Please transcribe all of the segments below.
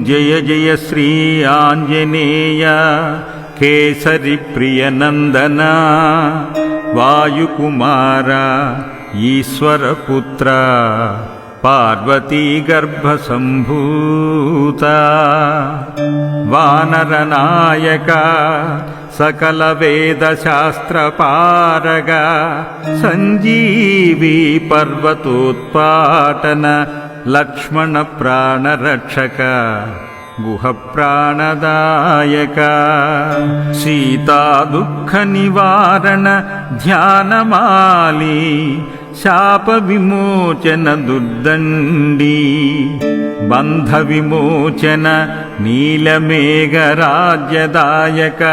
జయ జయ శ్రీ ఆంజనేయ కేసరి ప్రియనందన వాయుకుమార ఈశ్వరపుత్ర పార్వతీ గర్భసంభూత వానరనాయక సకల వేద శాస్త్ర పారగ సంజీవి పర్వతోత్పాటన లక్ష్మణ ప్రాణరక్షక గుహ ప్రాణదాయక సీతా దుఃఖ నివారణ ధ్యానమాలి శాప విమోచన దుర్దండి బంధ విమోచన నీలమేఘ రాజ్యదాయక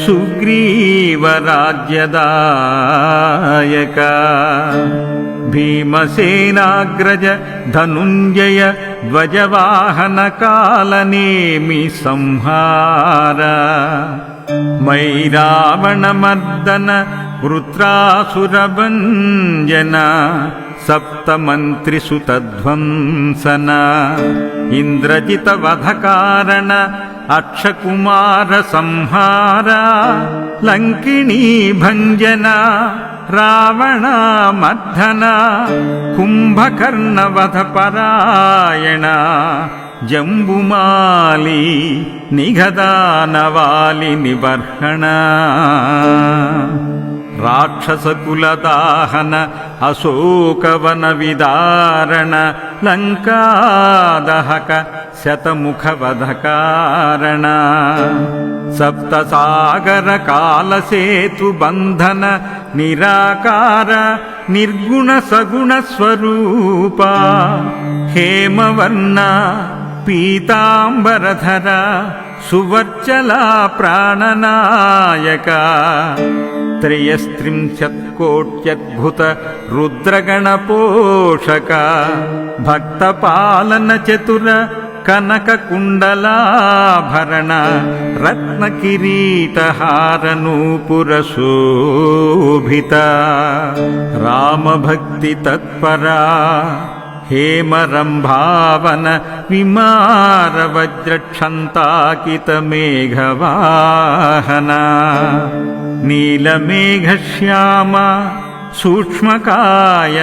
సుగ్రీవ రాజ్యదాయక భీమసేనాగ్రజ ధనుంజయ ధ్వజవాహన కాలనేమి సంహార మై రావణమర్దన వృత్రాసురభంజన సప్తమంత్రిసుతధ్వంసన ఇంద్రజిత వధకారణ అక్షకుమార సంహార లంకిణీ భంజన రావణమర్ధన కుంభకర్ణ వధ పరాయణ జంబుమాలి నిఘదానవాలి నిబర్హణ రాక్షసకులదాహన అశోకవన విదారణ లంకాదహక శతముఖ వధకారణ సప్తసాగర కాలసేతు బంధన నిరాకార నిర్గుణ సగుణ స్వరూప హేమవర్ణ పీతాంబరధర సువర్చల ప్రాణనాయక త్రయస్త్రింశత్కోట్యద్భుత రుద్రగణ పోషక భక్తపాలన చతుర కనక కుండలాభరణ రత్న కిరీటహార నూపుర శోభిత రామభక్తి తత్పరా హేమరంభావన విమార వజ్రక్షంతాకిత మేఘవాహన నీలమేఘశ్యామ సూక్ష్మకాయ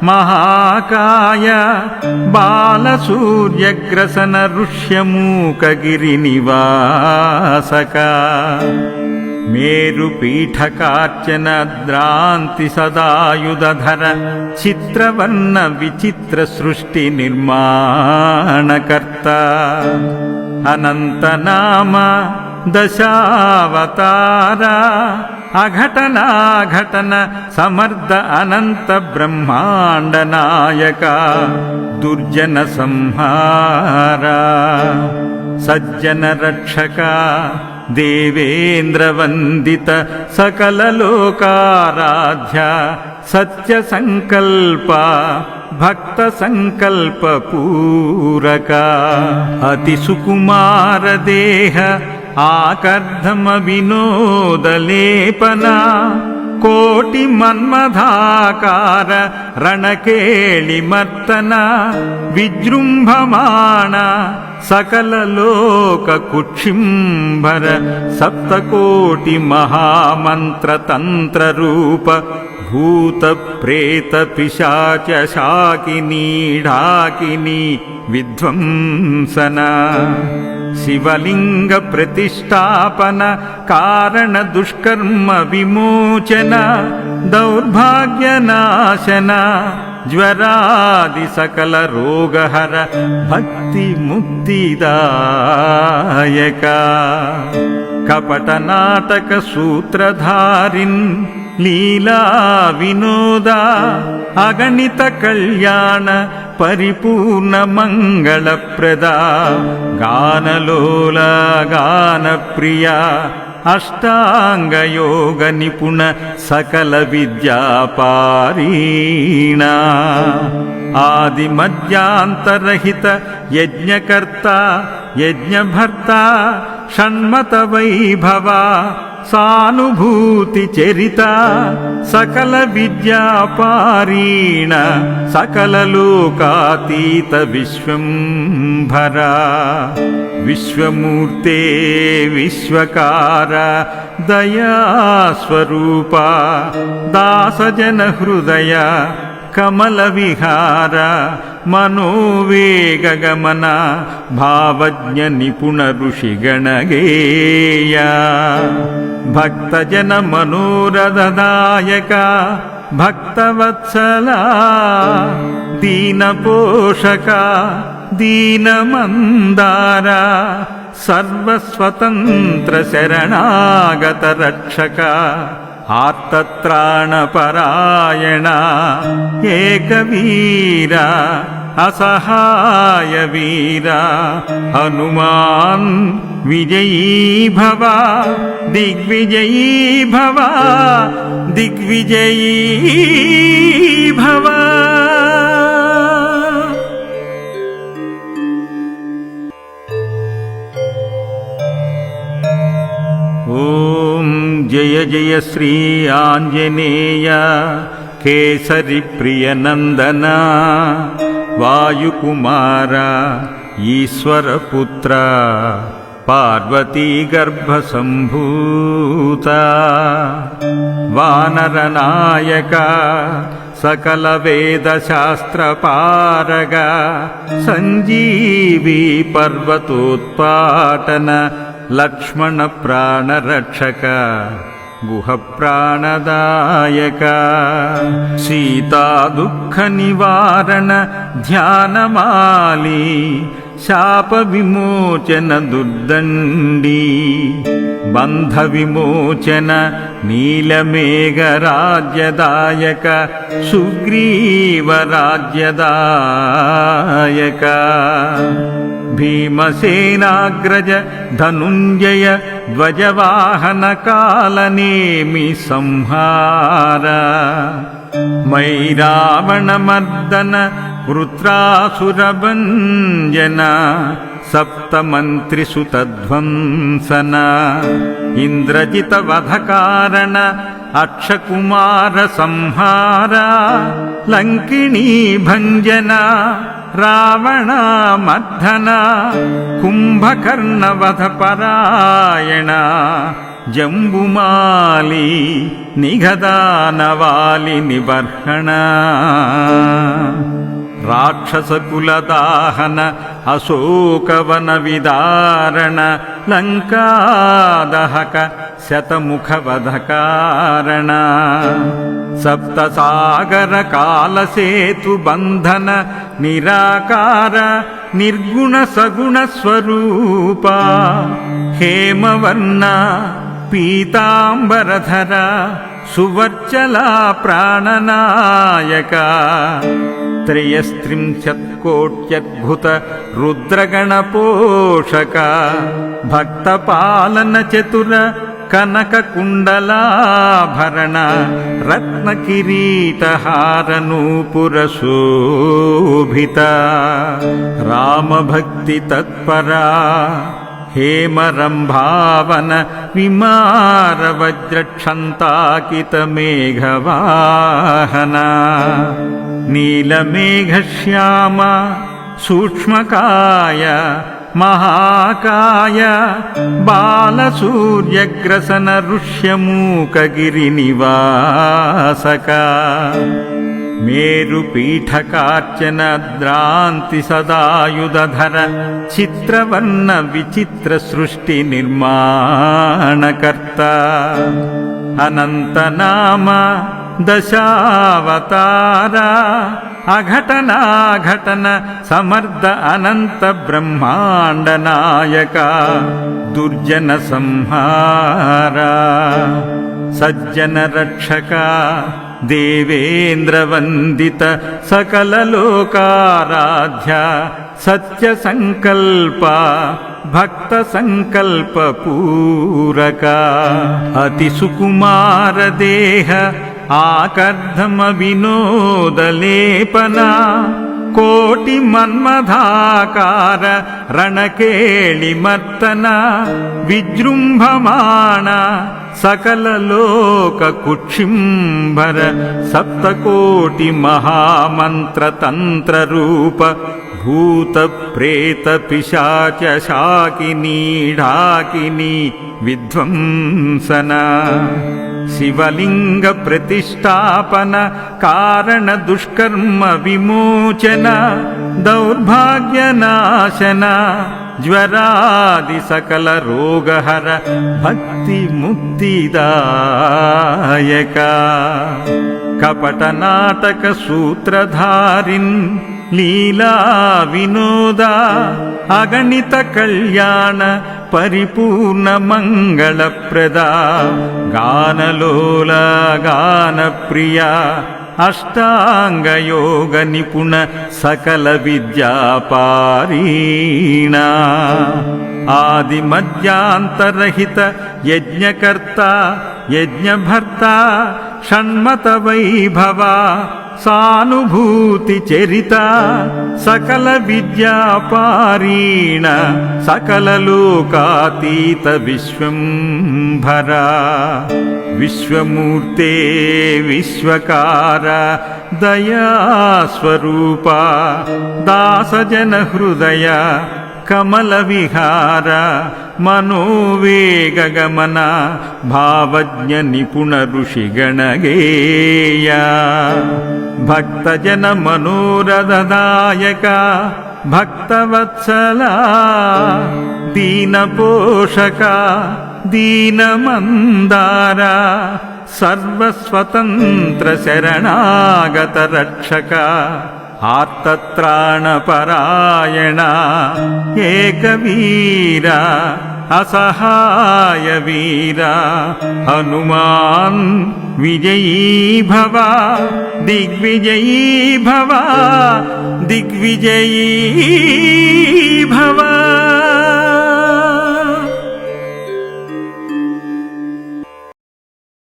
మహాకాయ బాలసూర్యగ్రసన ఋష్యమూకగిరినివాసక మేరుపీఠకార్చన ద్రాంతి సదాయుధర చిత్రవర్ణ విచిత్ర సృష్టి నిర్మాణకర్త అనంతనామ దశావతార అఘటనాఘటన సమర్థ అనంత బ్రహ్మాండ నాయక దుర్జన సంహార సజ్జన రక్షక దేవేంద్ర వందిత సకల లోకారాధ్య సత్య సంకల్ప భక్త సంకల్ప పూరక అతి సుకుమార దేహ ఆకర్ధమ వినోదలేపన కోటి మన్మథాకార రణకేళిమర్తన విజృంభమాణ సకల లోక కుక్షింభర సప్తకోటి మహామంత్ర తంత్ర రూప భూత ప్రేత పిశాచ శాకినీ ఢాకినీ విధ్వంసన శివలింగ ప్రతిష్టాపన కారణ దుష్కర్మ విమోచన దౌర్భాగ్యనాశన జ్వరాది సకల రోగహర భక్తి ముక్తిదాయక కపట నాటక సూత్రధారిన్ లీలా వినోద అగణిత కళ్యాణ పరిపూర్ణ మంగళప్రద గానలోల గాన ప్రియ అష్టాంగయోగ నిపుణ సకల విద్యాపారీణ ఆది మధ్యాంతరహిత యజ్ఞకర్త యజ్ఞభర్త షణ్మత వైభవ సానుభూతి చరిత సకల విద్యాపారీణ సకల లోకాతీత విశ్వంభర విశ్వమూర్తే విశ్వకార దయాస్వరూప దాసజన హృదయ కమల విహార మనోవేగగమన భావజ్ఞ నిపుణ ఋషి గణగేయ భక్తజన మనోరథదాయక భక్తవత్సల దీనపోషక దీనమందార సర్వస్వతంత్ర శరణాగత రక్షక ఆర్తత్రాణపరాయణ ఏకవీర అసహాయ వీర హనుమాన్ విజయీ భవ దిగ్విజయీ భవ దిగ్విజయీ భవ. ఓం జయ జయ శ్రీ ఆంజనేయ కేసరి ప్రియనందన వాయుకుమార ఈశ్వరపుత్ర పార్వతీ గర్భ సంభూత వానరనాయక సకల వేద శాస్త్ర పారగ సంజీవి పర్వతోత్పాటన లక్ష్మణ ప్రాణరక్షక గుహ ప్రాణదాయక సీతా దుఃఖ నివారణ ధ్యానమాలి శాప విమోచన దుర్దండి బంధ విమోచన నీలమేఘ రాజ్యదాయక సుగ్రీవ రాజ్యదాయక భీమసేనాగ్రజ ధనుంజయ ధ్వజవాహన కాలనేమి సంహార మై రావణమర్దన వృత్రాసురభంజన సప్తమంత్రిసుతధ్వంసన ఇంద్రజిత వధకారణ అక్షకుమార సంహార లంకిణీ భంజన రావణ మర్ధన కుంభకర్ణ వధ పరాయణ జంబుమాలి నిఘదానవాలి నిబర్హణ రాక్షసకులదాహన అశోకవన విదారణ లంకాదహక శతముఖవధకారణ సప్తసాగర కాలసేతు బంధన నిరాకార నిర్గుణ సగుణ స్వరూప హేమవర్ణ పీతాంబరధర సువర్చలా ప్రాణనాయక త్రయస్త్రింశత్కోట్యద్భుత రుద్రగణపోషక భక్తపాలన చతుర కనక కుండలాభరణ రత్న కిరీటహార నూపుర శోభిత రామభక్తి తత్పరా హేమరంభావన విమార వజ్రక్షంతాకిత మేఘవాహన నీలమేఘశ్యామ సూక్ష్మకాయ మహాకాయ బాలసూర్యగ్రసన ఋష్యమూకగిరి నివాసక మేరుపీఠకార్చన ద్రాంతి సదాయుధర చిత్రవర్ణ విచిత్ర సృష్టి నిర్మాణకర్త అనంతనామ దశావతార అఘటనాఘటన సమర్థ అనంత బ్రహ్మాండ నాయక దుర్జన సంహార సజ్జన రక్షక దేవేంద్ర వందిత సకల లోకారాధ్య సత్య సంకల్ప భక్త సంకల్ప పూరక అతి సుకుమార దేహ ఆకర్ధమ వినోదలేపన ಕೋಟಿ ಮನ್ಮಧಾಕಾರ ರಣಕೇಳಿ ಮರ್ತನ ವಿಜೃಂಭಮಾಣ ಸಕಲ ಲೋಕ ಕುಕ್ಷಿಂಭರ ಸಪ್ತಕೋಟಿ ಮಹಾಮಂತ್ರ ತಂತ್ರ ರೂಪ ಭೂತ ಪ್ರೇತ ಪಿಶಾಚ ಶಾಕಿನಿ ಢಾಕಿನಿ ವಿಧ್ವಂಸನ ಶಿವಲಿಂಗ ಪ್ರತಿಷ್ಠಾಪನ ಕಾರಣ ದುಷ್ಕರ್ಮ ವಿಮೋಚನ ದೌರ್ಭಾಗ್ಯ ನಾಶನ ಜ್ವರಾದಿ ಸಕಲ ರೋಗಹರ ಭಕ್ತಿ ಮುಕ್ತಿದಾಯಕ ಕಪಟ ನಾಟಕ ಸೂತ್ರಧಾರಿನ್ ಲೀಲಾ ವಿನೋದ ಅಗಣಿತ ಕಲ್ಯಾಣ ಪರಿಪೂರ್ಣ ಮಂಗಳಪ್ರದ ಗಾನಲೋಲ ಗಾನಪ್ರಿಯ ಅಷ್ಟಾಂಗ ಯೋಗ ನಿಪುಣ ಸಕಲ ವಿದ್ಯಾಪಾರೀಣ ಆದಿ ಮಧ್ಯಾಂತರಹಿತ ಯಜ್ಞಕರ್ತ ಯಜ್ಞಭರ್ತ ಷಣ್ಮತ ವೈಭವ ಸಾನುಭೂತಿ ಚರಿತ ಸಕಲ ವಿದ್ಯಾಪಾರೀಣ ಸಕಲ ಲೋಕಾತೀತ ವಿಶ್ವಂಭರ ವಿಶ್ವಮೂರ್ತೆ ವಿಶ್ವಕಾರ ದಯಾಸ್ವರೂಪ ದಾಸಜನ ಹೃದಯ ಕಮಲ ವಿಹಾರ ಮನೋವೇಗ ಗಮನ ಭಾವಜ್ಞ ನಿಪುಣ ಋಷಿಗಣಗೇಯ ಭಕ್ತಜನ ಮನೋರಥದಾಯಕ ಭಕ್ತವತ್ಸಲ ದೀನಪೋಷಕ ದೀನಮಂದಾರ ಸರ್ವಸ್ವತಂತ್ರ ಶರಣಾಗತ ರಕ್ಷಕ ಆರ್ತತ್ರಾಣಪರಾಯಣ ಏಕವೀರ ಅಸಹಾಯ ವೀರ ಹನುಮಾನ್ ವಿಜಯೀ ಭವ ದಿಗ್ವಿಜಯೀ ಭವ ದಿಗ್ವಿಜಯೀ ಭವ.